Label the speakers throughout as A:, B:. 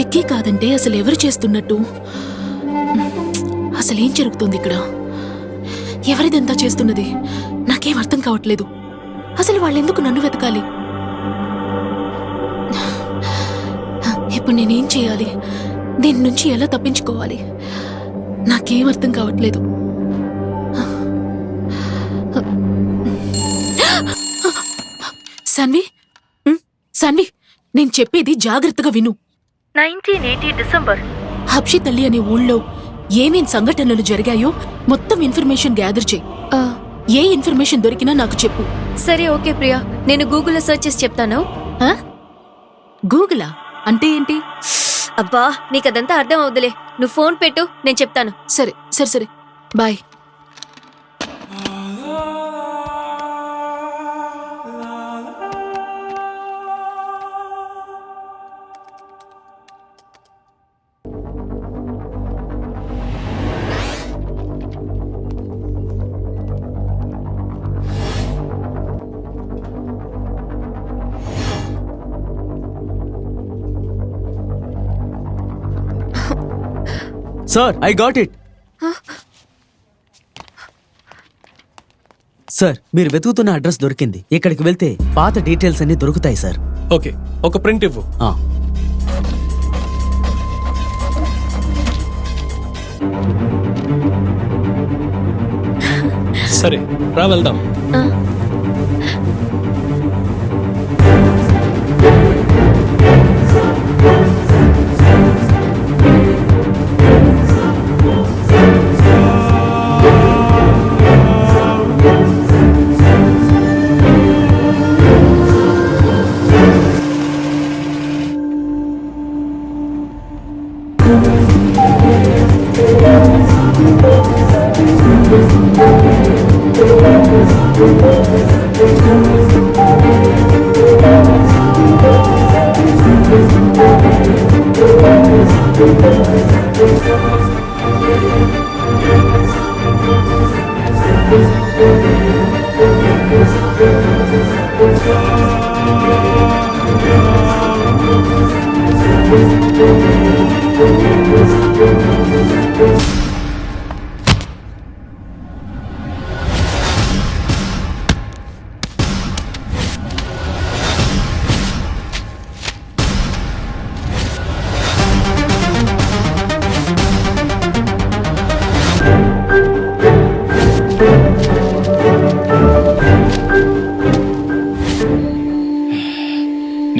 A: విక్కీ కాదంటే అసలు ఎవరు చేస్తున్నట్టు? అసలేం జరుగుతుంది ఇక్కడ? ఎవరిదంతా చేస్తున్నది? నాకేం అర్థం కావట్లేదు. అసలు వాళ్ళెందుకు నన్ను వెతకాలి? ఇప్పుడు నేనేం చేయాలి? దీని నుంచి ఎలా తప్పించుకోవాలి? నాకేం అర్థం కావట్లేదు. సన్వి, సన్వి, నేను చెప్పేది జాగ్రత్తగా విను.
B: 1980 డిసెంబర్.
A: హబ్షి తల్లి అనే ఊళ్ళో ఏమేం సంఘటనలు జరిగాయో మొత్తం ఇన్ఫర్మేషన్ గ్యాదర్ చేయి. ఏ ఇన్ఫర్మేషన్ దొరికినా నాకు చెప్పు.
B: సరే, ఓకే ప్రియా, నేను గూగుల్లో సెర్చ్ చేసి చెప్తాను.
A: గూగులా అంటే ఏంటి?
B: అబ్బా, నీకదంతా అర్థం అవుదులే. నువ్వు ఫోన్ పెట్టు, నేను చెప్తాను.
A: సరే సరే సరే, bye.
C: Sir, I got it. Sir, మీరు వెతుకుతున్న అడ్రస్ దొరికింది. ఇక్కడికి వెళ్తే పాత డీటెయిల్స్ అన్ని దొరుకుతాయి సార్.
D: ఓకే, ఒక ప్రింట్ ఇవ్వు. సరే, రా వెళ్దాం.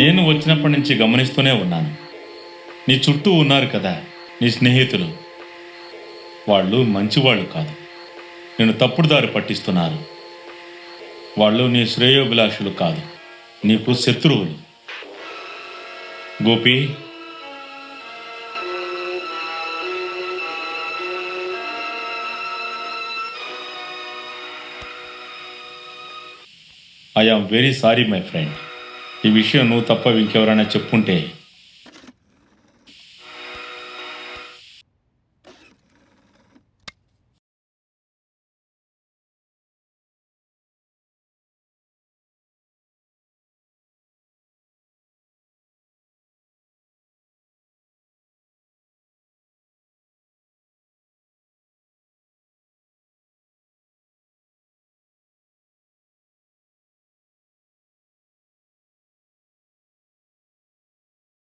E: నేను వచ్చినప్పటి నుంచి గమనిస్తూనే ఉన్నాను. నీ చుట్టూ ఉన్నారు కదా నీ స్నేహితులు, వాళ్ళు మంచివాళ్ళు కాదు. నేను తప్పుడు దారి పట్టిస్తున్నారు. వాళ్ళు నీ శ్రేయోభిలాషులు కాదు, నీకు శత్రువులు. Gopi, I am very sorry my friend. ఈ విషయం నువ్వు తప్ప ఇంకెవరైనా చెప్పుంటే